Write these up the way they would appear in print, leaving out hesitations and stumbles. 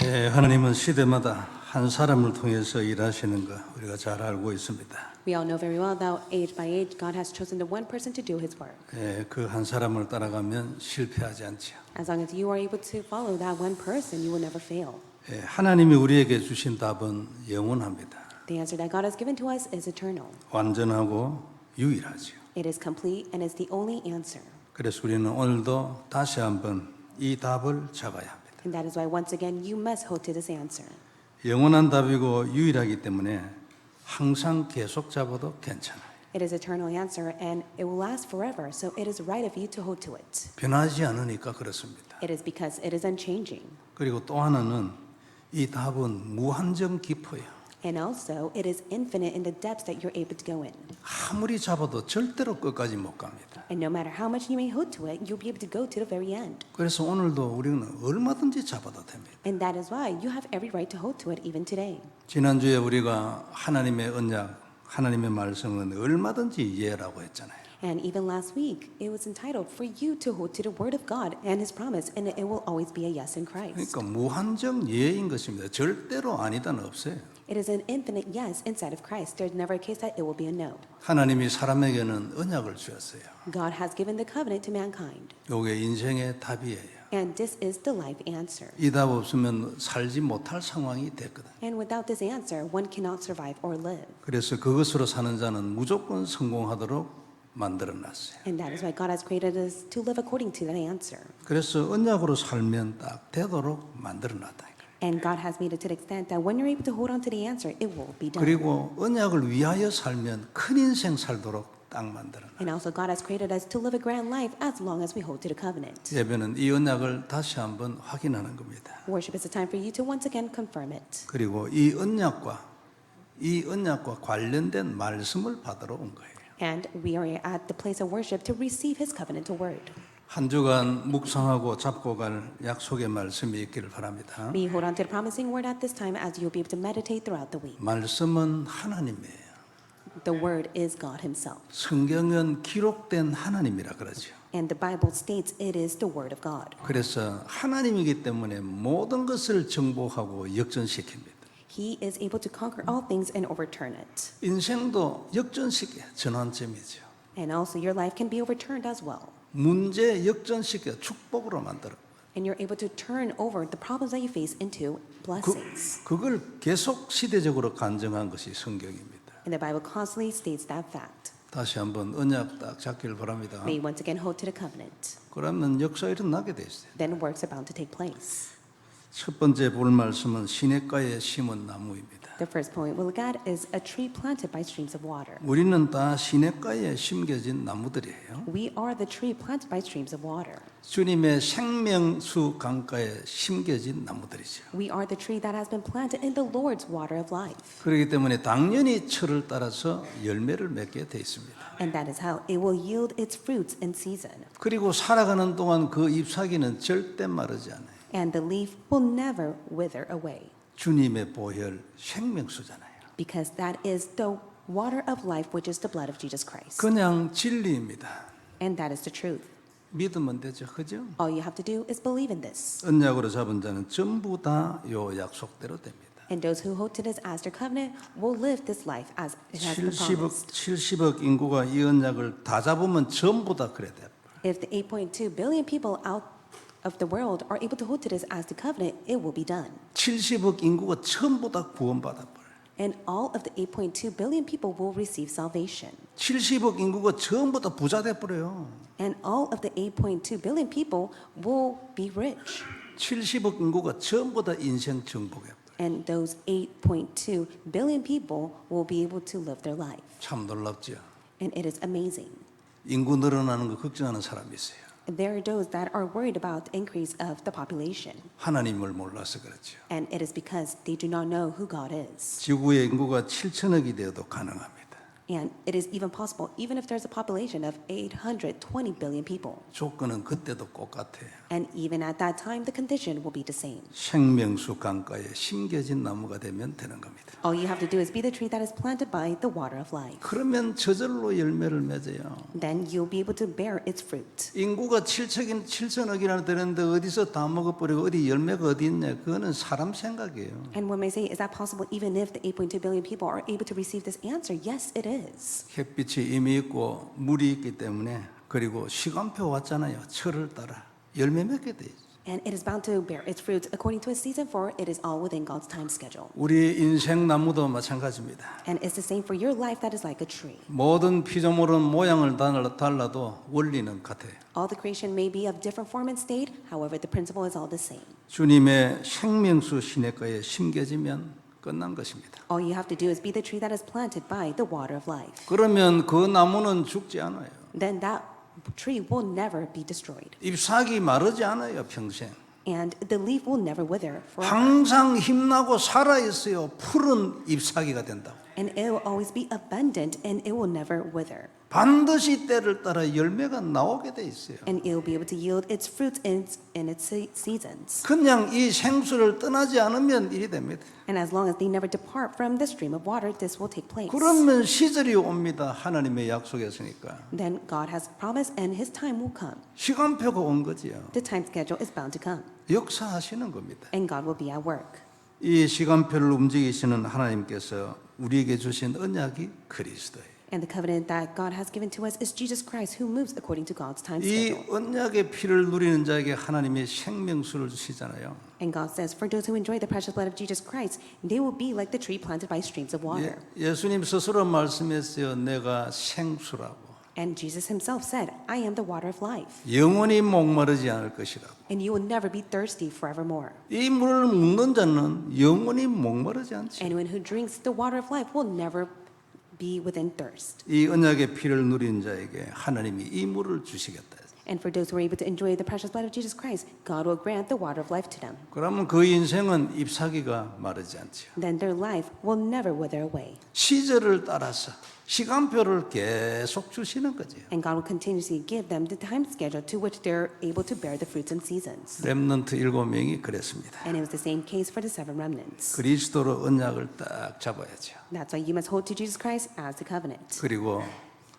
하나님은 시대마다 한 사람을 통해서 일하시는 거 우리가 잘 알고 있습니다. We all know very well that age by age, God has chosen the one person to do His work. 그 한 사람을 따라가면 실패하지 않지요. As long as you are able to follow that one person, you will never fail. 하나님이 우리에게 주신 답은 영원합니다. The answer that God has given to us is eternal. 완전하고 유일하지요. It is complete and is the only answer. 그래서 우리는 오늘도 다시 한번 이 답을 잡아야 합니다. And that is why once again you must hold to this answer. 영원한 답이고 유일하기 때문에 항상 계속 잡아도 괜찮아요. It is eternal answer and it will last forever, so it is right of you to hold to it. 변하지 않으니까 그렇습니다. It is because it is unchanging. 그리고 또 하나는 이 답은 무한정 깊어요. And also, it is infinite in the depths that you're able to go in. 아무리 잡아도 절대로 끝까지 못 갑니다. And no matter how much you may hold to it, you'll be able to go to the very end. 그래서 오늘도 우리는 얼마든지 잡아도 됩니다. And that is why you have every right to hold to it even today. 지난주에 우리가 하나님의 언약, 하나님의 말씀은 얼마든지 이해라고 했잖아요. And even last week, it was entitled for you to hold to the word of God and His promise, and it will always be a yes in Christ. 그러니까 무한정 예인 것입니다. 절대로 아니다는 없어요. It is an infinite yes inside of Christ. There's never a case that it will be a no. 하나님이 사람에게는 언약을 주었어요. God has given the covenant to mankind, 이게 인생의 답이에요. and this is the life answer. 이 답 없으면 살지 못할 상황이 됐거든. And without this answer, one cannot survive or live. 그래서 그것으로 사는 자는 무조건 성공하도록 만들어놨어요. And that is why God has created us to live according to that answer. 그래서 언약으로 살면 딱 되도록 만들어놨다. And God has made it to the extent that when you're able to hold on to the answer, it will be done. 그리고 언약을 위하여 살면 큰 인생 살도록 딱 만들어놨어요. And also God has created us to live a grand life as long as we hold to the covenant. 예배는 이 언약을 다시 한번 확인하는 겁니다. Worship is a time for you to once again confirm it. 그리고 이 언약과 관련된 말씀을 받으러 온 거예요. And we are at the place of worship to receive His covenantal word. 한 주간 묵상하고 잡고 갈 약속의 말씀이 있기를 바랍니다. We hold on to the promising word at this time as you'll be able to meditate throughout the week. 말씀은 하나님이에요. The word is God Himself. 성경은 기록된 하나님이라 그러죠. And the Bible states it is the word of God. 그래서 하나님이기 때문에 모든 것을 정복하고 역전시킵니다. He is able to conquer all things and overturn it. 인생도 역전시켜 전환점이죠. And also your life can be overturned as well. 문제 역전시켜 축복으로 만들어. And you're able to turn over the problems that you face into blessings. 그걸 계속 시대적으로 간증한 것이 성경입니다. And the Bible constantly states that fact. 다시 한번 언약 딱 잡기를 바랍니다. May once again hold to the covenant. 그러면 역사 일어나게 돼 있어요. Then works are bound to take place. 첫 번째 볼 말씀은 시냇가에 심은 나무입니다. The first point we'll look at is a tree planted by streams of water. 우리는 다 시냇가에 심겨진 나무들이에요. We are the tree planted by streams of water. 주님의 생명수 강가에 심겨진 나무들이죠. We are the tree that has been planted in the Lord's water of life. 그렇기 때문에 당연히 철을 따라서 열매를 맺게 돼 있습니다. And that is how it will yield its fruits in season. 그리고 살아가는 동안 그 잎사귀는 절대 마르지 않아요. And the leaf will never wither away. 주님의 보혈 생명수잖아요. Because that is the water of life, which is the blood of Jesus Christ. 그냥 진리입니다. And that is the truth. 믿으면 되죠, 그죠? All you have to do is believe in this. 언약으로 잡은 자는 전부 다 요 약속대로 됩니다. And those who hold to this as their covenant will live this life as it has been promised. 70억 인구가 이 언약을 다 잡으면 전부 다 그래 돼. If the 8.2 billion people out of the world are able to hold to this as the covenant, it will be done. 70억 인구가 전부 다 구원받아 버려. And all of the 8.2 billion people will receive salvation. 70억 인구가 전부 다 부자 돼 버려요. And all of the 8.2 billion people will be rich. 70억 인구가 전부 다 인생 정복해 버려. And those 8.2 billion people will be able to live their life. 참 놀랍죠. And it is amazing. 인구 늘어나는 거 걱정하는 사람이 있어요. There are those that are worried about the increase of the population. 하나님을 몰라서 그렇죠. And it is because they do not know who God is. 지구의 인구가 7천억이 되어도 가능합니다. And it is even possible, even if there's a population of 820 billion people. 조건은 그때도 똑같아요. And even at that time, the condition will be the same. 생명수 강가에 심겨진 나무가 되면 되는 겁니다. All you have to do is be the tree that is planted by the water of life. 그러면 저절로 열매를 맺어요. Then you'll be able to bear its fruit. 인구가 7천억이나 되는데 어디서 다 먹어버리고 어디 열매가 어디 있냐? 그거는 사람 생각이에요. And one may say, is that possible even if the 8.2 billion people are able to receive this answer? Yes, it is. 햇빛이 이미 있고 물이 있기 때문에 그리고 시간표 왔잖아요. 철을 따라 열매 맺게 돼 있어요. And it is bound to bear its fruit according to its season, for it is all within God's time schedule. 우리 인생 나무도 마찬가지입니다. And it's the same for your life that is like a tree. 모든 피조물은 모양을 달라도 원리는 같아요. All the creation may be of different form and state, however, the principle is all the same. 주님의 생명수 시냇가에 심겨지면 끝난 것입니다. All you have to do is be the tree that is planted by the water of life. 그러면 그 나무는 죽지 않아요. Then that tree will never be destroyed. 잎사귀 마르지 않아요, 평생. And the leaf will never wither forever. 항상 힘나고 살아 있어요. 푸른 잎사귀가 된다. And it will always be abundant and it will never wither. 반드시 때를 따라 열매가 나오게 돼 있어요. And it will be able to yield its fruits in its seasons. 그냥 이 생수를 떠나지 않으면 일이 됩니다. And as long as they never depart from the stream of water, this will take place. 그러면 시절이 옵니다. 하나님의 약속이었으니까. Then God has promised and His time will come. 시간표가 온 거지요. The time schedule is bound to come. 역사하시는 겁니다. And God will be at work. 이 시간표를 움직이시는 하나님께서 우리에게 주신 언약이 그리스도예요. And the covenant that God has given to us is Jesus Christ, who moves according to God's time 이 schedule. 언약의 피를 누리는 자에게 하나님이 생명수를 주시잖아요. And God says, for those who enjoy the precious blood of Jesus Christ, they will be like the tree planted by streams of water. 예수님 스스로 말씀했어요. 내가 생수라고. And Jesus himself said, I am the water of life, 영원히 목마르지 않을 것이라고. and you will never be thirsty forevermore. 이 물을 먹는 자는 영원히 목마르지 않지. Anyone who drinks the water of life will never be within thirst. 이 언약의 피를 누린 자에게 하나님이 이 물을 주시겠다. And for those who are able to enjoy the precious blood of Jesus Christ, God will grant the water of life to them. 그러면 그 인생은 잎사귀가 마르지 않지요. Then their life will never wither away. 시절을 따라서 시간표를 계속 주시는 거죠. And God will continuously give them the time schedule to which they're able to bear the fruits and seasons. 렘넌트 7명이 그랬습니다. And it was the same case for the seven remnants. 그리스도로 언약을 딱 잡아야죠. That's why you must hold to Jesus Christ as the covenant. 그리고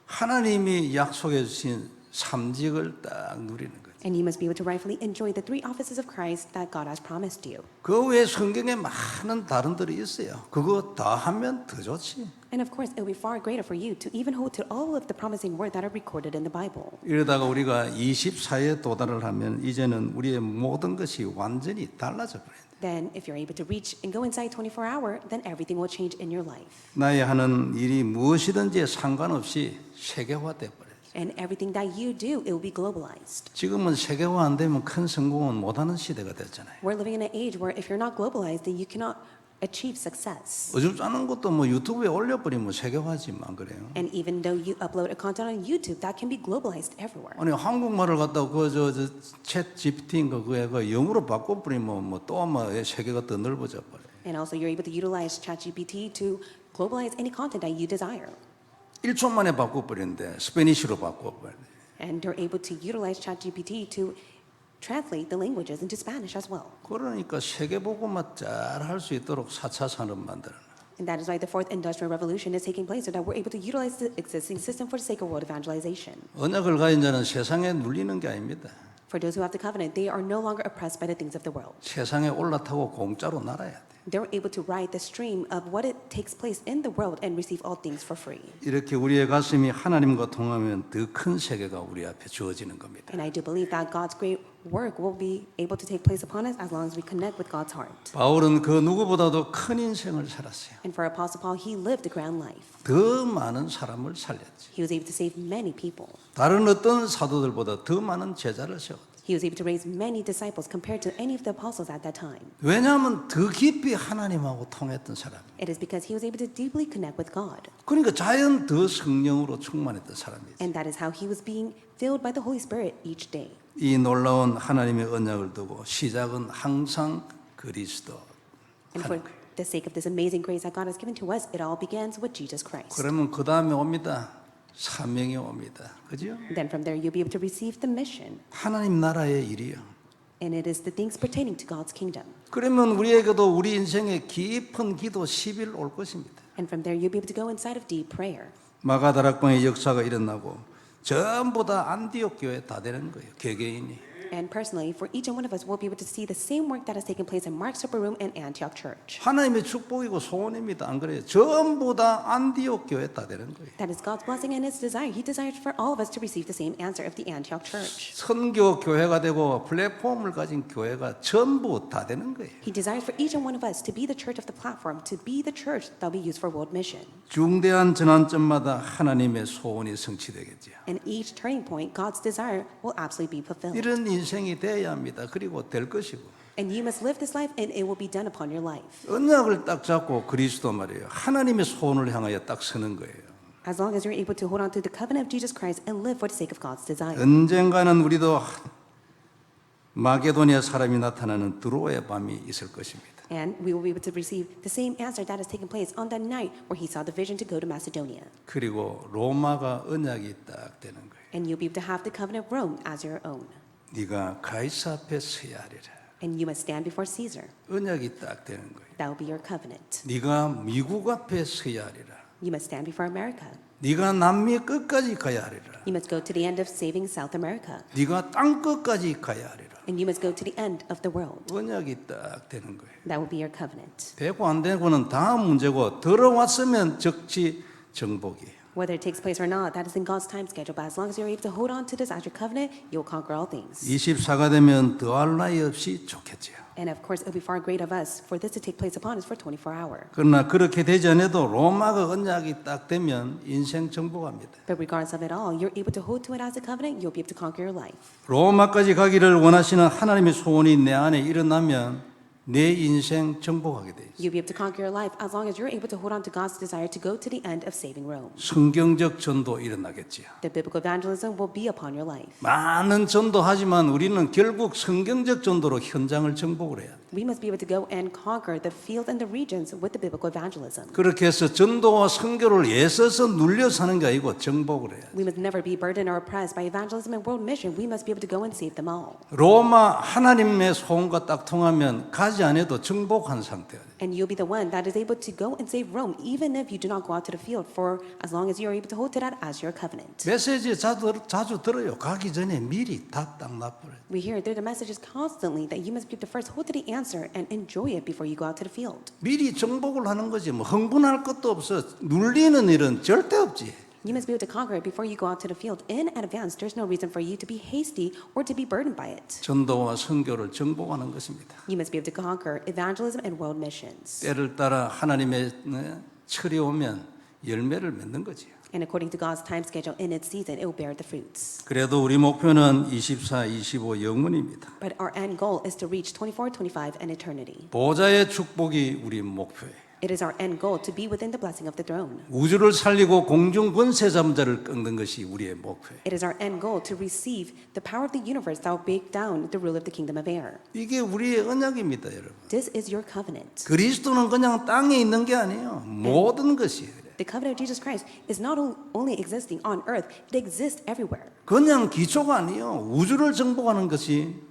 하나님이 약속해 주신 삼직을 딱 누리는 거죠. And you must be able to rightfully enjoy the three offices of Christ that God has promised you. 그 외에 성경에 많은 다른들이 있어요. 그거 다 하면 더 좋지. And of course, it will be far greater for you to even hold to all of the promising word that are recorded in the Bible. 이러다가 우리가 24에 도달을 하면 이제는 우리의 모든 것이 완전히 달라져 버려요. Then, if you're able to reach and go inside 24-hour, then everything will change in your life. 나의 하는 일이 무엇이든지 상관없이 세계화돼 버려요. And everything that you do, it will be globalized. 지금은 세계화 안 되면 큰 성공은 못하는 시대가 됐잖아요. We're living in an age where if you're not globalized, then you cannot achieve success. 어줍지 않은 것도 뭐 유튜브에 올려버리면 세계화지만 그래요. And even though you upload a content on YouTube, that can be globalized everywhere. 아니 한국말을 갖다가 그챗 GPT인가 그거 영어로 바꿔버리면 뭐 또 아마 세계가 더 넓어져 버려요. And also, you're able to utilize ChatGPT to globalize any content that you desire. 1초 만에 바꿔버리는데 스페니쉬로 바꿔버려요. And you're able to utilize ChatGPT to translate the languages into Spanish as well. 그러니까 세계보고만 잘 할 수 있도록 4차 산업 만들어요. And that is why the fourth industrial revolution is taking place, so that we're able to utilize the existing system for the sake of world evangelization. 언약을 가진 자는 세상에 눌리는 게 아닙니다. For those who have the covenant, they are no longer oppressed by the things of the world. 세상에 올라타고 공짜로 날아야 돼. They're able to ride the stream of what it takes place in the world and receive all things for free. 이렇게 우리의 가슴이 하나님과 통하면 더 큰 세계가 우리 앞에 주어지는 겁니다. And I do believe that God's great work will be able to take place upon us as long as we connect with God's heart. 바울은 그 누구보다도 큰 인생을 살았어요. And for Apostle Paul, he lived a grand life. 더 많은 사람을 살렸지. He was able to save many people. 다른 어떤 사도들보다 더 많은 제자를 세웠지. He was able to raise many disciples compared to any of the apostles at that time. 왜냐하면 더 깊이 하나님하고 통했던 사람이에요. It is because he was able to deeply connect with God. 그러니까 자연 더 성령으로 충만했던 사람이지. And that is how he was being filled by the Holy Spirit each day. 이 놀라운 하나님의 언약을 두고 시작은 항상 그리스도 And for 하는 거예요. the sake of this amazing grace that God has given to us, it all begins with Jesus Christ. 그러면 그 다음에 옵니다. 사명이 옵니다. 그죠? Then from there, you'll be able to receive the mission. 하나님 나라의 일이요. And it is the things pertaining to God's kingdom. 그러면 우리에게도 우리 인생에 깊은 기도 10일 올 것입니다. And from there, you'll be able to go inside of deep prayer. 마가다락방의 역사가 일어나고 전부 다 안디옥 교회 다 되는 거예요. 개개인이. And personally, for each and one of us, we'll be able to see the same work that has taken place in Mark's Upper Room and Antioch Church. 하나님의 축복이고 소원입니다. 안 그래요? 전부 다 안디옥 교회 다 되는 거예요. That is God's blessing and His desire. He desires for all of us to receive the same answer of the Antioch Church. 선교 교회가 되고 플랫폼을 가진 교회가 전부 다 되는 거예요. He desires for each and one of us to be the church of the platform, to be the church that will be used for world mission. 중대한 전환점마다 하나님의 소원이 성취되겠죠. And each turning point, God's desire will absolutely be fulfilled. 이런 인생이 돼야 합니다. 그리고 될 것이고. And you must live this life, and it will be done upon your life. 언약을 딱 잡고 그리스도 말이에요. 하나님의 소원을 향하여 딱 서는 거예요. As long as you're able to hold on to the covenant of Jesus Christ and live for the sake of God's desire. 언젠가는 우리도 마게도니아 사람이 나타나는 드로의 밤이 있을 것입니다. And we will be able to receive the same answer that has taken place on that night where he saw the vision to go to Macedonia. 그리고 로마가 언약이 딱 되는 거예요. And you'll be able to have the covenant of Rome as your own. 네가 가이사 앞에 서야 하리라. And you must stand before Caesar. 언약이 딱 되는 거예요. That will be your covenant. 네가 미국 앞에 서야 하리라. You must stand before America. 네가 남미 끝까지 가야 하리라. You must go to the end of saving South America. 네가 땅 끝까지 가야 하리라. And you must go to the end of the world. 언약이 딱 되는 거예요. That will be your covenant. 되고 안 되고는 다음 문제고 들어왔으면 적지 정복이에요. Whether it takes place or not, that is in God's time schedule. But as long as you're able to hold on to this as your covenant, you'll conquer all things. 24가 되면 더할 나위 없이 좋겠죠. And of course, it will be far great of us for this to take place upon us for 24 hours. 그러나 그렇게 되지 않아도 로마가 언약이 딱 되면 인생 정복합니다. But regardless of it all, you're able to hold to it as a covenant, you'll be able to conquer your life. 로마까지 가기를 원하시는 하나님의 소원이 내 안에 일어나면 내 인생 정복하게 돼 있어요. You'll be able to conquer your life as long as you're able to hold on to God's desire to go to the end of saving Rome. 성경적 전도 일어나겠지요. The biblical evangelism will be upon your life. 많은 전도하지만 우리는 결국 성경적 전도로 현장을 정복을 해야 돼. We must be able to go and conquer the field and the regions with the biblical evangelism. 그렇게 해서 전도와 선교를 애써서 눌려 사는 게 아니고 정복을 해야 돼. We must never be burdened or oppressed by evangelism and world mission. We must be able to go and save them all. 로마 하나님의 소원과 딱 통하면 가지 않아도 정복한 상태야. And you'll be the one that is able to go and save Rome, even if you do not go out to the field, for as long as you are able to hold to that as your covenant. 메시지 자주 들어요. 가기 전에 미리 답 딱 놔버려요. We hear through the messages constantly that you must be able to first hold to the answer and enjoy it before you go out to the field. 미리 정복을 하는 거지. 뭐 흥분할 것도 없어. 눌리는 일은 절대 없지. You must be able to conquer it before you go out to the field. In advance, there's no reason for you to be hasty or to be burdened by it. 전도와 선교를 정복하는 것입니다. You must be able to conquer evangelism and world missions. 때를 따라 하나님의 철이 오면 열매를 맺는 거지요. And according to God's time schedule, in its season, it will bear the fruits. 그래도 우리 목표는 24, 25 영원입니다. But our end goal is to reach 24, 25, and eternity. 보좌의 축복이 우리 목표예요. It is our end goal to be within the blessing of the throne. 우주를 살리고 공중 권세 잠자를 꺾는 것이 우리의 목표예요. It is our end goal to receive the power of the universe that will break down the rule of the kingdom of air. 이게 우리의 언약입니다, 여러분. This is your covenant. 그리스도는 그냥 땅에 있는 게 아니에요. 모든 것이에요. The covenant of Jesus Christ is not only existing on earth, it exists everywhere. 그냥 기초가 아니에요. 우주를 정복하는 것이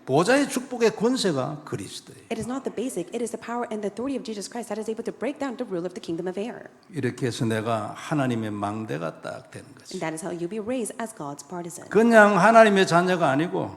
보좌의 축복의 권세가 그리스도예요. It is not the basic, it is the power and the authority of Jesus Christ that is able to break down the rule of the kingdom of air. 이렇게 해서 내가 하나님의 망대가 딱 되는 거죠. And that is how you'll be raised as God's partisan. 그냥 하나님의 자녀가 아니고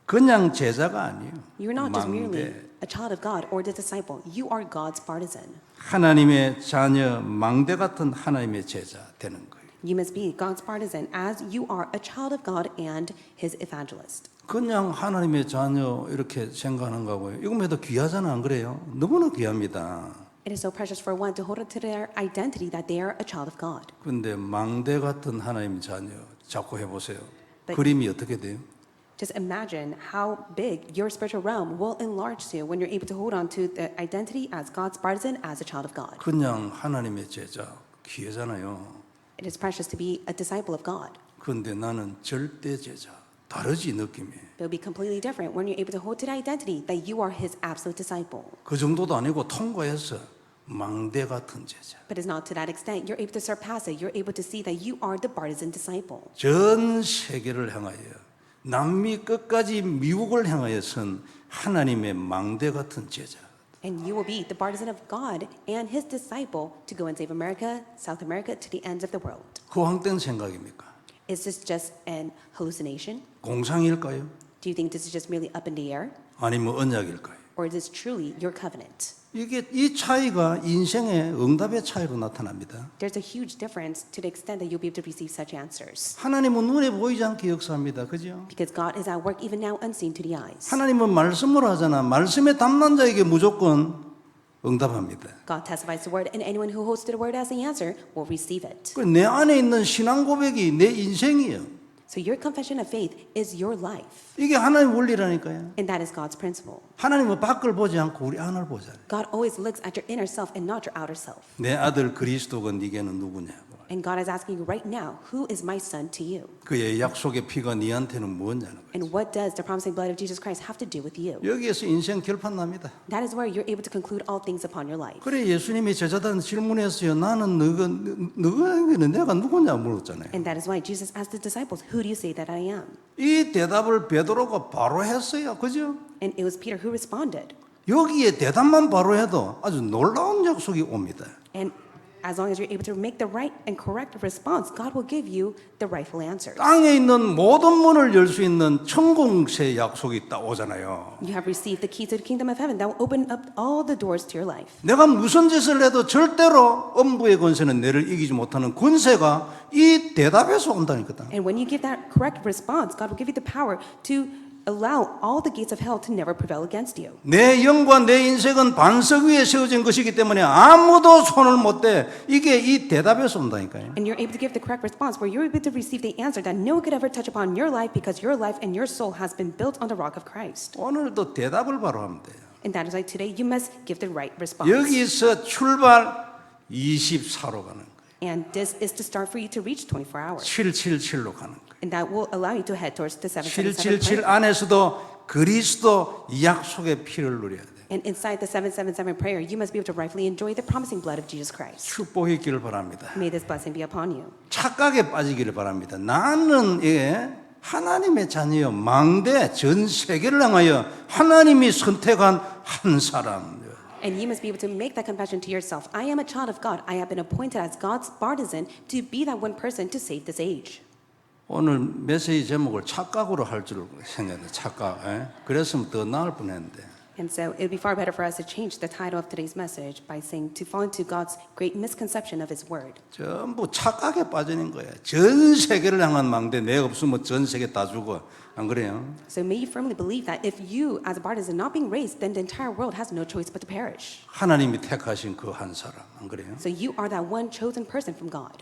그냥 제자가 아니에요. You're not just merely 망대. a child of God or the disciple. You are God's partisan. 하나님의 자녀 망대 같은 하나님의 제자 되는 거예요. You must be God's partisan as you are a child of God and His evangelist. 그냥 하나님의 자녀 이렇게 생각하는 거고요. 이거보다 귀하잖아, 안 그래요? 너무나 귀합니다. It is so precious for one to hold on to their identity that they are a child of God. 그런데 망대 같은 하나님 자녀 자꾸 해보세요. But- 그림이 어떻게 돼요? Just imagine how big your spiritual realm will enlarge to when you're able to hold on to the identity as God's partisan, as a child of God. 그냥 하나님의 제자 귀하잖아요. It is precious to be a disciple of God. 그런데 나는 절대 제자 다르지 느낌이. It'll be completely different when you're able to hold to the identity that you are his absolute disciple. 그 정도도 아니고 통과해서 망대 같은 제자. But it's not to that extent. You're able to surpass it. You're able to see that you are the partisan disciple. 전 세계를 향하여 남미 끝까지 미국을 향하여 선 하나님의 망대 같은 제자. And you will be the partisan of God and his disciple to go and save America, South America, to the ends of the world. 허황된 생각입니까? Is this just an hallucination? 공상일까요? Do you think this is just merely up in the air? 아니면 언약일까요? Or is this truly your covenant? 이게 이 차이가 인생의 응답의 차이로 나타납니다. There's a huge difference to the extent that you'll be able to receive such answers. 하나님은 눈에 보이지 않게 역사합니다. 그죠? Because God is at work even now unseen to the eyes. 하나님은 말씀을 하잖아. 말씀에 담는 자에게 무조건 응답합니다. God testifies the word, and anyone who holds to the word as the answer will receive it. 내 안에 있는 신앙 고백이 내 인생이에요. So your confession of faith is your life. 이게 하나님의 원리라니까요. And that is God's principle. 하나님은 밖을 보지 않고 우리 안을 보잖아요. God always looks at your inner self and not your outer self. 내 아들 그리스도가 네게는 누구냐고. And God is asking you right now, who is my son to you? 그의 약속의 피가 네한테는 무엇냐는 거예요. And what does the promising blood of Jesus Christ have to do with you? 여기에서 인생 결판 납니다. That is where you're able to conclude all things upon your life. 그래 예수님이 제자들한테 질문했어요. 나는 너가 내가 누구냐 물었잖아요. And that is why Jesus asked the disciples, who do you say that I am? 이 대답을 베드로가 바로 했어요. 그죠? And it was Peter who responded. 여기에 대답만 바로 해도 아주 놀라운 약속이 옵니다. And as long as you're able to make the right and correct response, God will give you the rightful answers. 땅에 있는 모든 문을 열 수 있는 천공세 약속이 딱 오잖아요. You have received the keys to the kingdom of heaven that will open up all the doors to your life. 내가 무슨 짓을 해도 절대로 엄부의 권세는 내를 이기지 못하는 권세가 이 대답에서 온다니까. And when you give that correct response, God will give you the power to allow all the gates of hell to never prevail against you. 내 영과 내 인생은 반석 위에 세워진 것이기 때문에 아무도 손을 못 대. 이게 이 대답에서 온다니까요. And you're able to give the correct response where you're able to receive the answer that no one could ever touch upon your life because your life and your soul has been built on the rock of Christ. 오늘도 대답을 바로 하면 돼요. And that is why today you must give the right response. 여기서 출발 24로 가는 거예요. And this is to start for you to reach 24 hours. 777로 가는 거예요. And that will allow you to head towards the 777 777 prayer. 안에서도 그리스도 약속의 피를 누려야 돼요. And inside the 777 prayer, you must be able to rightfully enjoy the promising blood of Jesus Christ. 축복이 있기를 바랍니다. May this blessing be upon you. 착각에 빠지기를 바랍니다. 나는 하나님의 자녀요. 망대 전 세계를 향하여 하나님이 선택한 한 사람. And you must be able to make that confession to yourself. I am a child of God. I have been appointed as God's partisan to be that one person to save this age. 오늘 메시지 제목을 착각으로 할 줄 생각해요. 착각. 그랬으면 더 나을 뻔했는데. And so it would be far better for us to change the title of today's message by saying to fall into God's great misconception of His word. 전부 착각에 빠지는 거예요. 전 세계를 향한 망대 내 없으면 전 세계 다 죽어. 안 그래요? So may you firmly believe that if you, as a partisan, not being raised, then the entire world has no choice but to perish. 하나님이 택하신 그 한 사람. 안 그래요? So you are that one chosen person from God.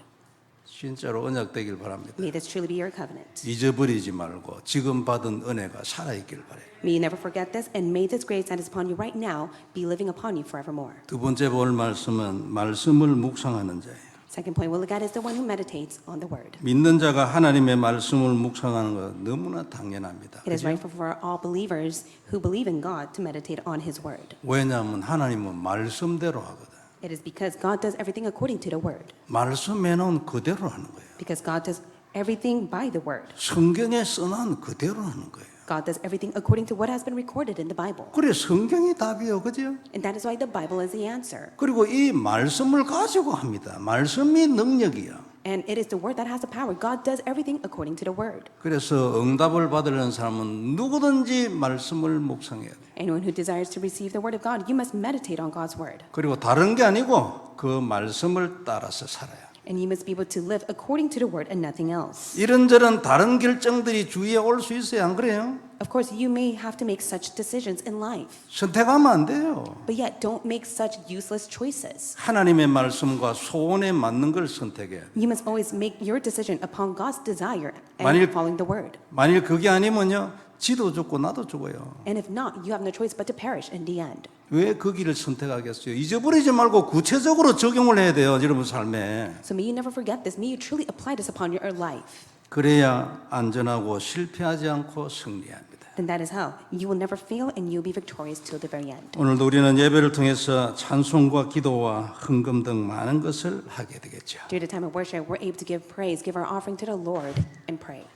진짜로 언약되길 바랍니다. May this truly be your covenant. 잊어버리지 말고 지금 받은 은혜가 살아있길 바래요. May you never forget this, and may this grace that is upon you right now be living upon you forevermore. 두 번째 볼 말씀은 말씀을 묵상하는 자예요. Second point we'll look at is the one who meditates on the word. 믿는 자가 하나님의 말씀을 묵상하는 것 너무나 당연합니다. It is 그죠? rightful for all believers who believe in God to meditate on His word. 왜냐하면 하나님은 말씀대로 하거든. It is because God does everything according to the word. 말씀해 놓은 그대로 하는 거예요. Because God does everything by the word. 성경에 써놓은 그대로 하는 거예요. God does everything according to what has been recorded in the Bible. 그래 성경이 답이요. 그죠? And that is why the Bible is the answer. 그리고 이 말씀을 가지고 합니다. 말씀이 능력이요. And it is the word that has the power. God does everything according to the word. 그래서 응답을 받으려는 사람은 누구든지 말씀을 묵상해야 돼요. Anyone who desires to receive the word of God, you must meditate on God's word. 그리고 다른 게 아니고 그 말씀을 따라서 살아요. And you must be able to live according to the word and nothing else. 이런저런 다른 결정들이 주위에 올 수 있어요. 안 그래요? Of course, you may have to make such decisions in life. 선택하면 안 돼요. But yet, don't make such useless choices. 하나님의 말씀과 소원에 맞는 걸 선택해야 돼요. You must always make your decision upon God's desire and 만일- following the word. 만일 그게 아니면요. 지도 죽고 나도 죽어요. And if not, you have no choice but to perish in the end. 왜 그 길을 선택하겠어요? 잊어버리지 말고 구체적으로 적용을 해야 돼요. 여러분 삶에. So may you never forget this. May you truly apply this upon your life. 그래야 안전하고 실패하지 않고 승리합니다. Then that is how you will never fail and you'll be victorious till the very end. 오늘도 우리는 예배를 통해서 찬송과 기도와 헌금 등 많은 것을 하게 되겠죠. During the time of worship, we're able to give praise, give our offering to the Lord, and pray.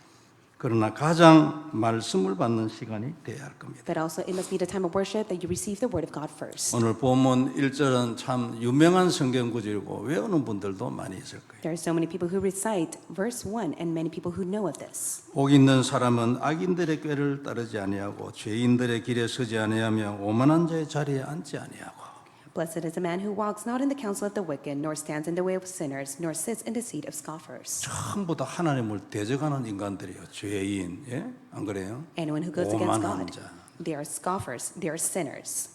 그러나 가장 말씀을 받는 시간이 되어야 할 겁니다. But also, it must be the time of worship that you receive the word of God first. 오늘 본문 1절은 참 유명한 성경 구절이고 외우는 분들도 많이 있을 거예요. There are so many people who recite verse 1 and many people who know of this. 복 있는 사람은 악인들의 꾀를 따르지 아니하고 죄인들의 길에 서지 아니하며 오만한 자의 자리에 앉지 아니하고. Blessed is the man who walks not in the counsel of the wicked, nor stands in the way of sinners, nor sits in the seat of scoffers. 전부 다 하나님을 대적하는 인간들이요. 죄인, 예? 안 그래요? Anyone who goes against 오만한 God, 자. they are scoffers, they are sinners.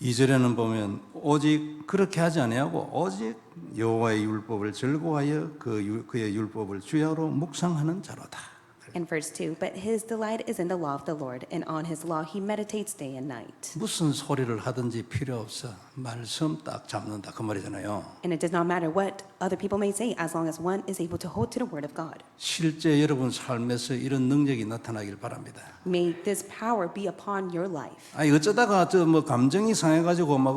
2절에는 보면 오직 그렇게 하지 아니하고 오직 여호와의 율법을 즐거워하여 그의 율법을 주야로 묵상하는 자로다. And verse 2, but his delight is in the law of the Lord, and on his law he meditates day and night. 무슨 소리를 하든지 필요 없어. 말씀 딱 잡는다 그 말이잖아요. And it does not matter what other people may say, as long as one is able to hold to the word of God. 실제 여러분 삶에서 이런 능력이 나타나길 바랍니다. May this power be upon your life. 아니 어쩌다가 저 뭐 감정이 상해가지고 막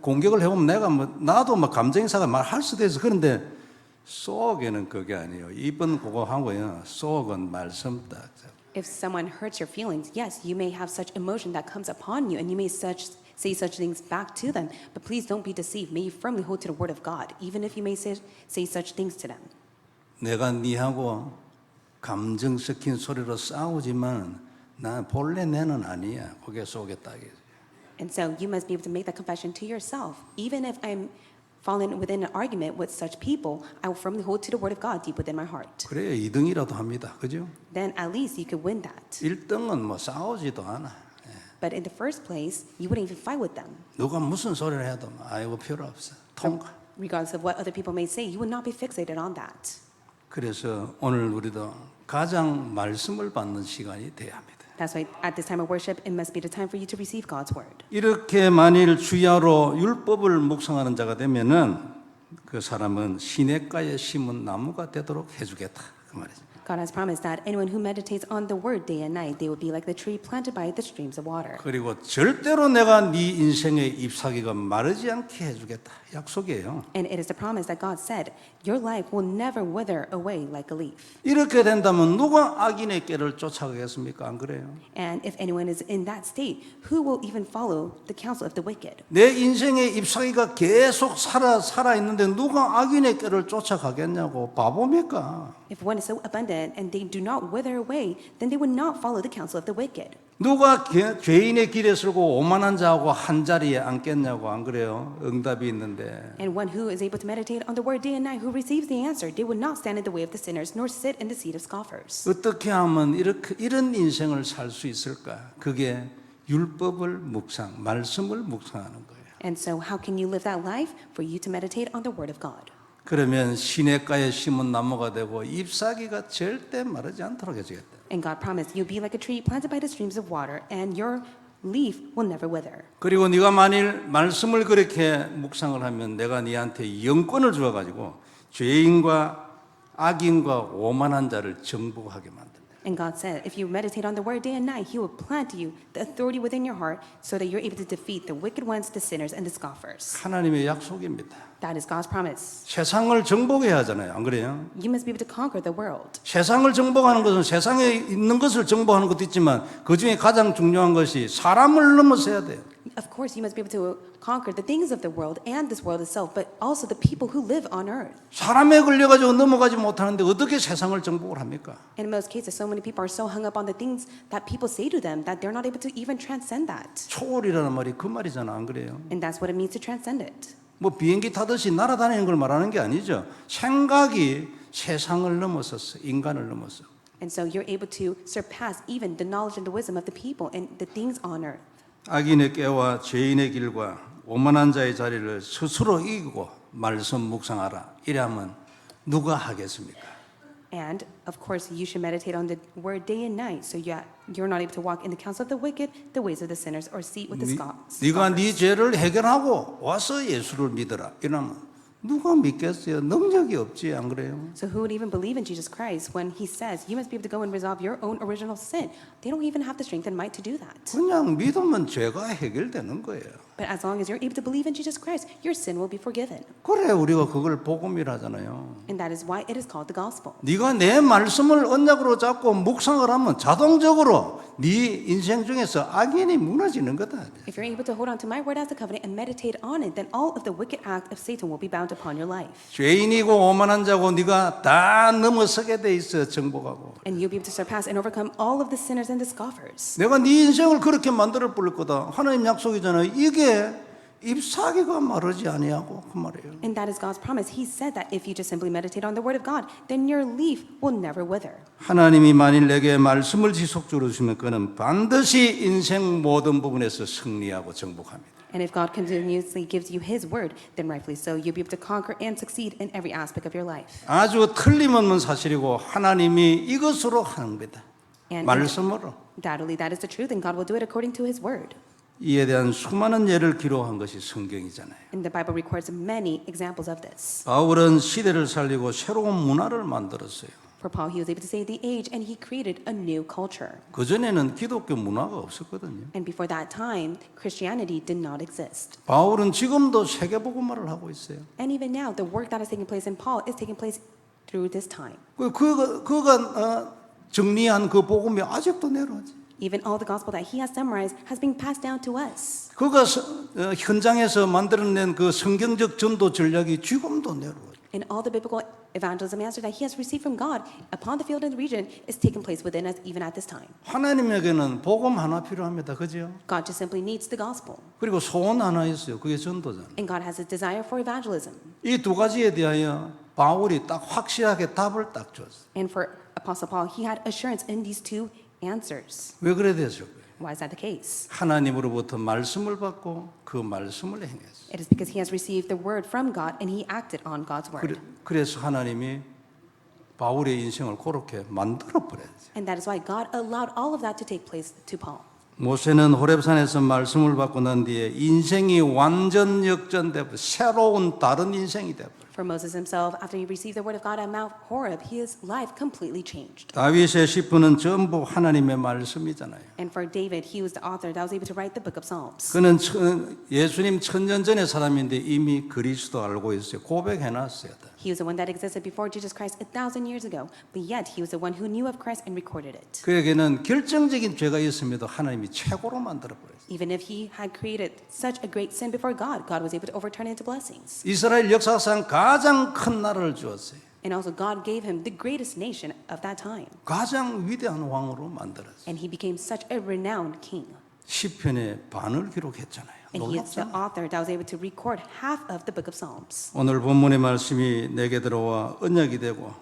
공격을 해보면 내가 뭐 나도 막 감정이 상해 말할 수도 있어. 그런데 속에는 그게 아니에요. 입은 그거 하고요. 속은 말씀 딱. If someone hurts your feelings, yes, you may have such emotion that comes upon you, and you may say such things back to them. But please don't be deceived. May you firmly hold to the word of God, even if you may say such things to them. 내가 니하고 감정 섞인 소리로 싸우지만 나 본래 내는 아니야. 그게 속에 딱. And so you must be able to make that confession to yourself. Even if I'm fallen within an argument with such people, I will firmly hold to the word of God deep within my heart. 그래야 2등이라도 합니다. 그죠? Then at least you could win that. 1등은 뭐 싸우지도 않아. But in the first place, you wouldn't even fight with them. 누가 무슨 소리를 해도 아이고 필요 없어. 통과. Regardless of what other people may say, you would not be fixated on that. 그래서 오늘 우리도 가장 말씀을 받는 시간이 돼야 합니다. That's why at this time of worship, it must be the time for you to receive God's word. 이렇게 만일 주야로 율법을 묵상하는 자가 되면은 그 사람은 시냇가에 심은 나무가 되도록 해주겠다 그 말이죠. God has promised that anyone who meditates on the word day and night, they will be like the tree planted by the streams of water. 그리고 절대로 내가 네 인생의 잎사귀가 마르지 않게 해주겠다 약속이에요. And it is the promise that God said, your life will never wither away like a leaf. 이렇게 된다면 누가 악인의 꾀를 쫓아가겠습니까? 안 그래요? And if anyone is in that state, who will even follow the counsel of the wicked? 내 인생의 잎사귀가 계속 살아 있는데 누가 악인의 꾀를 쫓아가겠냐고 바보입니까? If one is so abundant and they do not wither away, then they would not follow the counsel of the wicked. 누가 죄인의 길에 서고 오만한 자하고 한 자리에 앉겠냐고 안 그래요? 응답이 있는데 And one who is able to meditate on the word day and night, who receives the answer, they would not stand in the way of the sinners, nor sit in the seat of scoffers. 어떻게 하면 이런 인생을 살 수 있을까? 그게 율법을 묵상, 말씀을 묵상하는 거예요. And so how can you live that life? For you to meditate on the word of God. 그러면 시냇가에 심은 나무가 되고 잎사귀가 절대 마르지 않도록 해주겠다. And God promised you'll be like a tree planted by the streams of water, and your leaf will never wither. 그리고 네가 만일 말씀을 그렇게 묵상을 하면 내가 네한테 영권을 주어가지고 죄인과 악인과 오만한 자를 정복하게 만든다. And God said, if you meditate on the word day and night, He will plant you the authority within your heart so that you're able to defeat the wicked ones, the sinners, and the scoffers. 하나님의 약속입니다. That is God's promise. 세상을 정복해야 하잖아요. 안 그래요? You must be able to conquer the world. 세상을 정복하는 것은 세상에 있는 것을 정복하는 것도 있지만 그 중에 가장 중요한 것이 사람을 넘어서야 돼요. Of course, you must be able to conquer the things of the world and this world itself, but also the people who live on earth. 사람에 걸려가지고 넘어가지 못하는데 어떻게 세상을 정복을 합니까? And in most cases, so many people are so hung up on the things that people say to them that they're not able to even transcend that. 초월이라는 말이 그 말이잖아. 안 그래요? And that's what it means to transcend it. 뭐 비행기 타듯이 날아다니는 걸 말하는 게 아니죠. 생각이 세상을 넘어섰어. 인간을 넘어서. And so you're able to surpass even the knowledge and the wisdom of the people and the things on earth. 악인의 꾀와 죄인의 길과 오만한 자의 자리를 스스로 이기고 말씀 묵상하라. 이러면 누가 하겠습니까? And of course, you should meditate on the word day and night, so you're not able to walk in the counsel of the wicked, the ways of the sinners, or seat with the 네가 네 scoffers. 죄를 해결하고 와서 예수를 믿어라. 이러면 누가 믿겠어요? 능력이 없지, 안 그래요? So who would even believe in Jesus Christ when he says you must be able to go and resolve your own original sin? They don't even have the strength and might to do that. 그냥 믿으면 죄가 해결되는 거예요. But as long as you're able to believe in Jesus Christ, your sin will be forgiven. 그래 우리가 그걸 복음이라잖아요. And that is why it is called the gospel. 네가 내 말씀을 언약으로 잡고 묵상을 하면 자동적으로 네 인생 중에서 악인이 무너지는 거다. If you're able to hold on to my word as the covenant and meditate on it, then all of the wicked act of Satan will be bound upon your life. 죄인이고 오만한 자고 네가 다 넘어서게 돼 있어 정복하고. And you'll be able to surpass and overcome all of the sinners and the scoffers. 네 내가 네 인생을 그렇게 만들어 버릴 거다. 하나님 약속이잖아요. 이게 잎사귀가 마르지 아니하고 그 말이에요. And that is God's promise. He said that if you just simply meditate on the word of God, then your leaf will never wither. 하나님이 만일 내게 말씀을 지속적으로 주시면 그는 반드시 인생 모든 부분에서 승리하고 정복합니다. And if God continuously gives you His word, then rightfully so, you'll be able to conquer and succeed in every aspect of your life. 아주 틀림없는 사실이고 하나님이 이것으로 하는 겁니다. And 말씀으로. undoubtedly, that is the truth, and God will do it according to His word. 이에 대한 수많은 예를 기록한 것이 성경이잖아요. And the Bible records many examples of this. 바울은 시대를 살리고 새로운 문화를 만들었어요. For Paul, he was able to save the age, and he created a new culture. 그전에는 기독교 문화가 없었거든요. And before that time, Christianity did not exist. 바울은 지금도 세계복음화를 하고 있어요. And even now, the work that is taking place in Paul is taking place through this time. 그가 정리한 그 복음이 아직도 내려오지. Even all the gospel that he has summarized has been passed down to us. 그가 현장에서 만들어낸 그 성경적 전도 전략이 지금도 내려오지. And all the biblical evangelism answer that he has received from God upon the field and the region is taking place within us even at this time. 하나님에게는 복음 하나 필요합니다. 그죠? God just simply needs the gospel. 그리고 소원 하나 있어요. 그게 전도잖아요. And God has a desire for evangelism. 이 두 가지에 대하여 바울이 딱 확실하게 답을 딱 줬어요. And for Apostle Paul, he had assurance in these two answers. 왜 그래 됐을까요? Why is that the case? 하나님으로부터 말씀을 받고 그 말씀을 행했어요. It is because he has received the word from God and he acted on God's word. 그래서 하나님이 바울의 인생을 그렇게 만들어 버렸어요. And that is why God allowed all of that to take place to Paul. 모세는 호렙산에서 말씀을 받고 난 뒤에 인생이 완전 역전되고 새로운 다른 인생이 되고 For Moses himself, after he received the word of God at Mount Horeb, his life completely changed. 다윗의 시편은 전부 하나님의 말씀이잖아요. And for David, he was the author that was able to write the book of Psalms. 그는 예수님 천년 전의 사람인데 이미 그리스도 알고 있어요. 고백해놨어요. He was the one that existed before Jesus Christ 1,000 years ago, but yet he was the one who knew of Christ and recorded it. 그에게는 결정적인 죄가 있음에도 하나님이 최고로 만들어버렸어요. Even if he had created such a great sin before God, God was able to overturn it into blessings. 이스라엘 역사상 가장 큰 나라를 주었어요. And also God gave him the greatest nation of that time. 가장 위대한 왕으로 만들었어요. And he became such a renowned king. 시편의 반을 기록했잖아요. And he is the 놀랍잖아요. author that was able to record half of the book of Psalms. 오늘 본문의 말씀이 내게 들어와 언약이 되고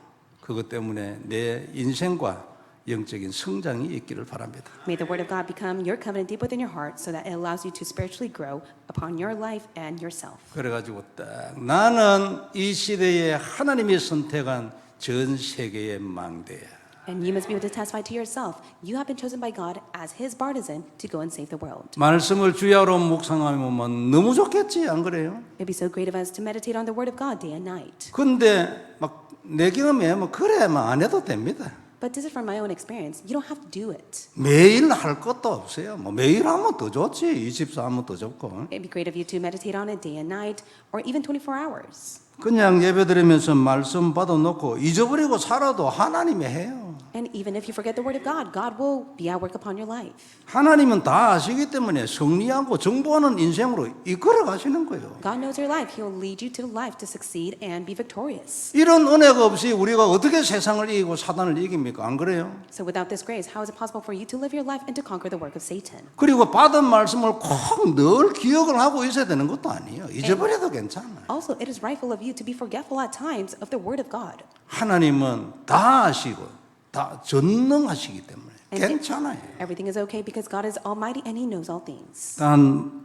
그것 때문에 내 인생과 영적인 성장이 있기를 바랍니다. May the word of God become your covenant deep within your heart so that it allows you to spiritually grow upon your life and yourself. 그래가지고 딱 나는 이 시대에 하나님이 선택한 전 세계의 망대야. And you must be able to testify to yourself. You have been chosen by God as His partisan to go and save the world. 말씀을 주야로 묵상하면 너무 좋겠지 안 그래요? It'd be so great of us to meditate on the word of God day and night. 근데 막 내 경험에 뭐 그래 막 안 해도 됩니다. But this is from my own experience. You don't have to do it. 매일 할 것도 없어요. 뭐 매일 하면 더 좋지. 24하면 더 좋고. It'd be great of you to meditate on it day and night or even 24 hours. 그냥 예배 드리면서 말씀 받아놓고 잊어버리고 살아도 하나님이 해요. And even if you forget the word of God, God will be at work upon your life. 하나님은 다 아시기 때문에 승리하고 정복하는 인생으로 이끌어 가시는 거예요. God knows your life. He will lead you to life to succeed and be victorious. 이런 은혜가 없이 우리가 어떻게 세상을 이기고 사단을 이깁니까? 안 그래요? So without this grace, how is it possible for you to live your life and to conquer the work of Satan? 그리고 받은 말씀을 꼭 늘 기억을 하고 있어야 되는 것도 아니에요. 잊어버려도 괜찮아요. Also, it is rightful of you to be forgetful at times of the word of God. 하나님은 다 아시고 다 전능하시기 때문에 괜찮아요. Everything is okay because God is almighty and He knows all things. 단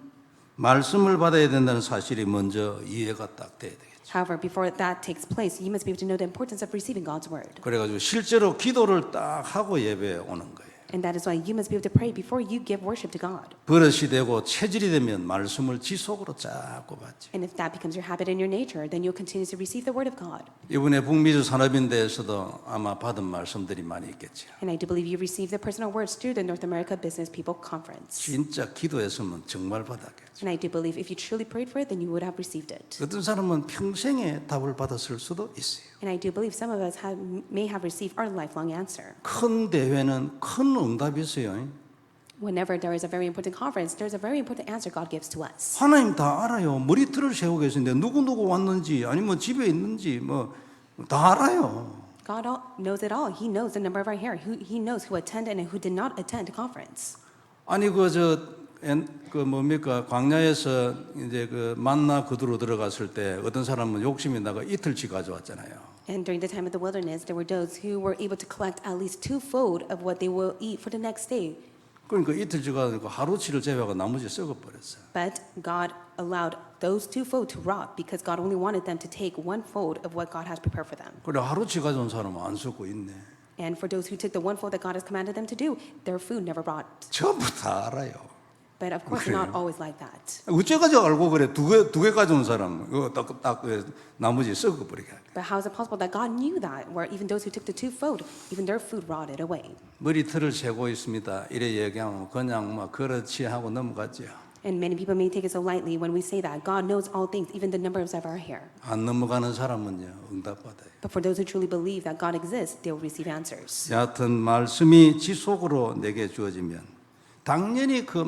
말씀을 받아야 된다는 사실이 먼저 이해가 딱 돼야 되겠죠. However, before that takes place, you must be able to know the importance of receiving God's word. 그래가지고 실제로 기도를 딱 하고 예배에 오는 거예요. And that is why you must be able to pray before you give worship to God. 버릇이 되고 체질이 되면 말씀을 지속으로 자꾸 받지. And if that becomes your habit in your nature, then you'll continue to receive the word of God. 이번에 북미주 산업인대에서도 아마 받은 말씀들이 많이 있겠죠. And I do believe you received the personal words through the North America Business People Conference. 진짜 기도했으면 정말 받았겠죠. And I do believe if you truly prayed for it, then you would have received it. 어떤 사람은 평생에 답을 받았을 수도 있어요. And I do believe some of us may have received our lifelong answer. 큰 대회는 큰 응답이 있어요. Whenever there is a very important conference, there's a very important answer God gives to us. 하나님 다 알아요. 머리털을 세우고 계신데 누구 왔는지 아니면 집에 있는지 뭐 다 알아요. God knows it all. He knows the number of our hair. He knows who attended and who did not attend the conference. 아니 그 뭡니까 광야에서 이제 그 만나 그두로 들어갔을 때 어떤 사람은 욕심이 나가 이틀치 가져왔잖아요. And during the time of the wilderness, there were those who were able to collect at least twofold of what they will eat for the next day. 그러니까 이틀치 가지고 하루치를 제외하고 나머지 썩어버렸어요. But God allowed those twofold to rot because God only wanted them to take one fold of what God has prepared for them. 그래 하루치 가져온 사람은 안 썩고 있네. And for those who took the one fold that God has commanded them to do, their food never rot. 전부 다 알아요. But of course, Okay. not always like that. 어째가지고 알고 그래 두 개 가져온 사람 이거 딱 나머지 썩어버리게. But how is it possible that God knew that, where even those who took the twofold, even their food rotted away? 머리털을 세고 있습니다. 이래 얘기하면 그냥 막 그렇지 하고 넘어갔죠. And many people may take it so lightly when we say that God knows all things, even the numbers of our hair. 안 넘어가는 사람은요 응답받아요. But for those who truly believe that God exists, they will receive answers. 여하튼 말씀이 지속으로 내게 주어지면 당연히 그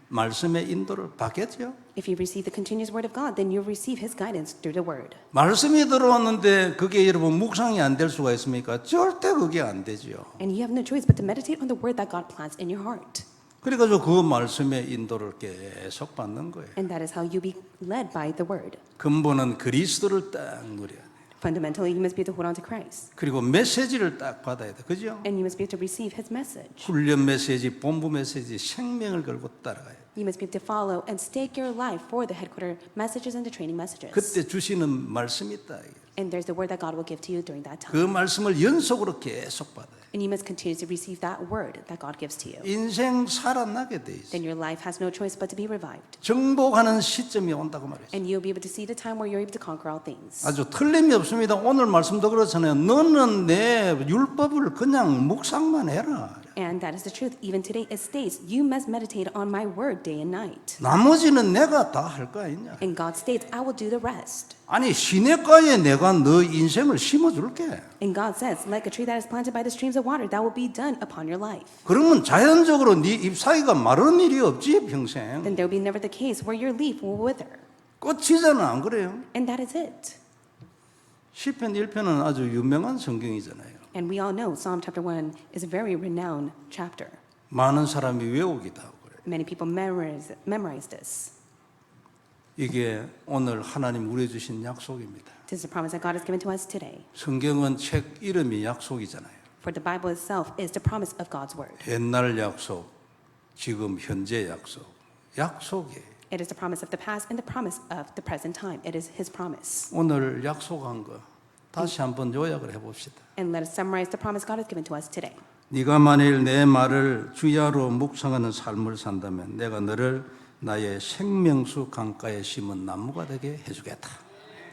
말씀의 인도를 받겠죠. If you receive the continuous word of God, then you'll receive His guidance through the word. 말씀이 들어왔는데 그게 여러분 묵상이 안 될 수가 있습니까? 절대 그게 안 되죠. And you have no choice but to meditate on the word that God plants in your heart. 그래가지고 그 말씀의 인도를 계속 받는 거예요. And that is how you be led by the word. 근본은 그리스도를 딱 누려야 돼요. Fundamentally, you must be able to hold on to Christ. 그리고 메시지를 딱 받아야 돼. 그죠? And you must be able to receive His message. 훈련 메시지, 본부 메시지, 생명을 걸고 따라가야 돼. You must be able to follow and stake your life for the headquarter messages and the training messages. 그때 주시는 말씀이 있다. And there's the word that God will give to you during that 그 time. 말씀을 연속으로 계속 받아요. And you must continue to receive that word that God gives to you. 인생 살아나게 돼 있어. Then your life has no choice but to be revived. 정복하는 시점이 온다고 말했어요. And you'll be able to see the time where you're able to conquer all things. 아주 틀림이 없습니다. 오늘 말씀도 그렇잖아요. 너는 내 율법을 그냥 묵상만 해라. And that is the truth. Even today it states, you must meditate on my word day and night. 나머지는 내가 다 할 거 아니냐. And God states, I will do the rest. 아니 시냇가에 내가 너 인생을 심어줄게. And God says, like a tree that is planted by the streams of water, that will be done upon your life. 그러면 자연적으로 네 잎사귀가 마르는 일이 없지 평생. Then there will be never the case where your leaf will wither. 끝이잖아 안 그래요? And that is it. 시편 1편은 아주 유명한 성경이잖아요. And we all know Psalm chapter 1 is a very renowned chapter. 많은 사람이 외우기도 하고 그래요. Many people memorize this. 이게 오늘 하나님 우리에 주신 약속입니다. This is the promise that God has given to us today. 성경은 책 이름이 약속이잖아요. For the Bible itself is the promise of God's word. 옛날 약속, 지금 현재 약속. 약속이에요. It is the promise of the past and the promise of the present time. It is His promise. 오늘 약속한 거 다시 한번 요약을 해봅시다. And let us summarize the promise God has given to us today. 네가 만일 내 말을 주야로 묵상하는 삶을 산다면 내가 너를 나의 생명수 강가에 심은 나무가 되게 해주겠다.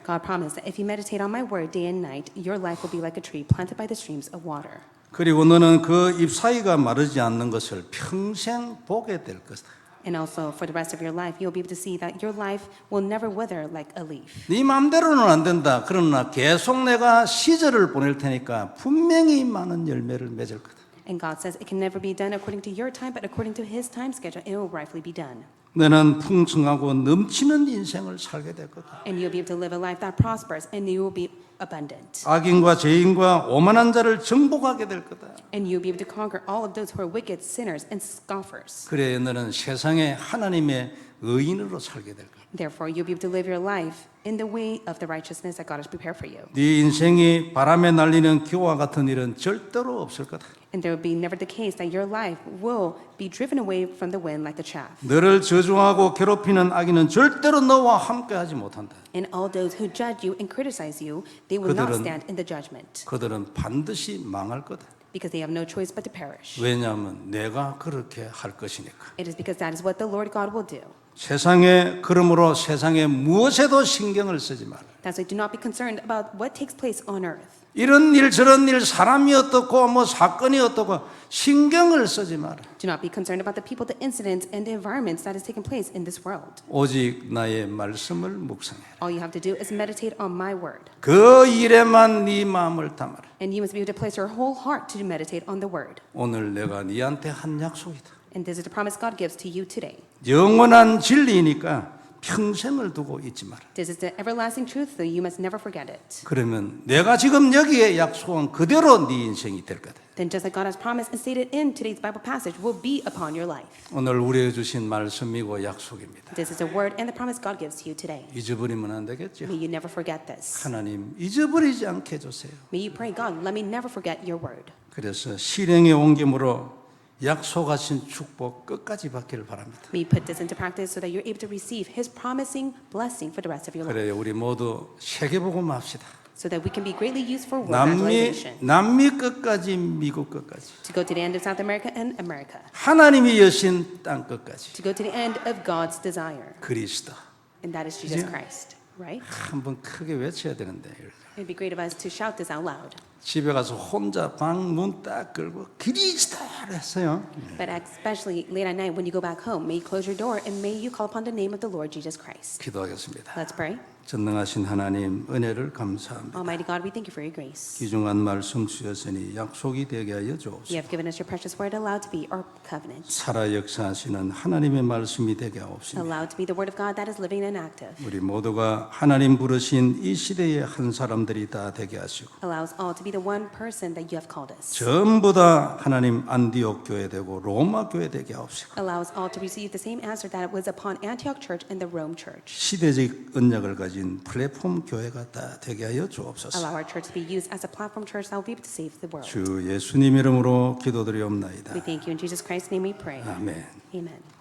God promised that if you meditate on my word day and night, your life will be like a tree planted by the streams of water. 그리고 너는 그 잎사귀가 마르지 않는 것을 평생 보게 될 것이다. And also, for the rest of your life, you'll be able to see that your life will never wither like a leaf. 네 마음대로는 안 된다. 그러나 계속 내가 시절을 보낼 테니까 분명히 많은 열매를 맺을 거다. And God says it can never be done according to your time, but according to His time schedule, it will rightfully be done. 너는 풍성하고 넘치는 인생을 살게 될 거다. And you'll be able to live a life that prospers, and you will be abundant. 악인과 죄인과 오만한 자를 정복하게 될 거다. And you'll be able to conquer all of those who are wicked, sinners, and scoffers. 그래 너는 세상에 하나님의 의인으로 살게 될 거다. Therefore, you'll be able to live your life in the way of the righteousness that God has prepared for you. 네 인생이 바람에 날리는 기와 같은 일은 절대로 없을 거다. And there will be never the case that your life will be driven away from the wind like the chaff. 너를 저주하고 괴롭히는 악인은 절대로 너와 함께하지 못한다. And all those who judge you and criticize you, they will not 그들은- stand in the judgment. 그들은 반드시 망할 거다. because they have no choice but to perish. 왜냐하면 내가 그렇게 할 것이니까. It is because that is what the Lord God will do. 세상에 그러므로 세상에 무엇에도 신경을 쓰지 마라. That's why do not be concerned about what takes place on earth. 이런 일 저런 일 사람이 어떻고 뭐 사건이 어떻고 신경을 쓰지 마라. Do not be concerned about the people, the incidents, and the environments that is taking place in this world. 오직 나의 말씀을 묵상해라. All you have to do is meditate on my word. 그 일에만 네 마음을 담아라. And you must be able to place your whole heart to meditate on the word. 오늘 내가 네한테 한 약속이다. And this is the promise God gives to you today. 영원한 진리니까 평생을 두고 잊지 마라. This is the everlasting truth, so you must never forget it. 그러면 내가 지금 여기에 약속한 그대로 네 인생이 될 거다. Then just like God has promised and stated in today's Bible passage will be upon your life. 오늘 우리에게 주신 말씀이고 약속입니다. This is the word and the promise God gives to you today. 잊어버리면 안 되겠죠. May you never forget this. 하나님 잊어버리지 않게 해주세요. May you pray, God, let me never forget your word. 그래서 실행에 옮김으로 약속하신 축복 끝까지 받기를 바랍니다. May you put this into practice so that you're able to receive His promising blessing for the rest of your life. 그래요. 우리 모두 세계복음 합시다. So that we can be greatly used for world evangelization. 남미 끝까지 미국 끝까지 To go to the end of South America and America. 하나님이 여신 땅 끝까지 To go to the end of God's desire. 그리스도 And that is Jesus Yeah. Christ. Right? 한번 크게 외쳐야 되는데 It'd be great of us to shout this out loud. 집에 가서 혼자 방 문 딱 걸고 그리스도 했어요. But especially late at night when you go back home, may you close your door and may you call upon the name of the Lord Jesus Christ. 기도하겠습니다. Let's pray. 전능하신 하나님 은혜를 감사합니다. Almighty God, we thank you for your grace. 귀중한 말씀 주셨으니 약속이 되게 하여 You 주옵소서. have given us your precious word, allowed to be our covenant. 살아 역사하시는 하나님의 말씀이 되게 하옵시며 Allowed to be the word of God that is living and active. 우리 모두가 하나님 부르신 이 시대의 한 사람들이 다 되게 하시고 Allows all to be the one person that you have called us. 전부 다 하나님 안디옥 교회 되고 로마 교회 되게 하옵시고 Allows all to receive the same answer that was upon Antioch Church and the Rome Church. 시대적 언약을 가진 플랫폼 교회가 다 되게 하여 주옵소서. Allow our church to be used as a platform church that will be able to save the world. 주 예수님 이름으로 기도드리옵나이다. We thank you in Jesus Christ's name we pray. 아멘. Amen.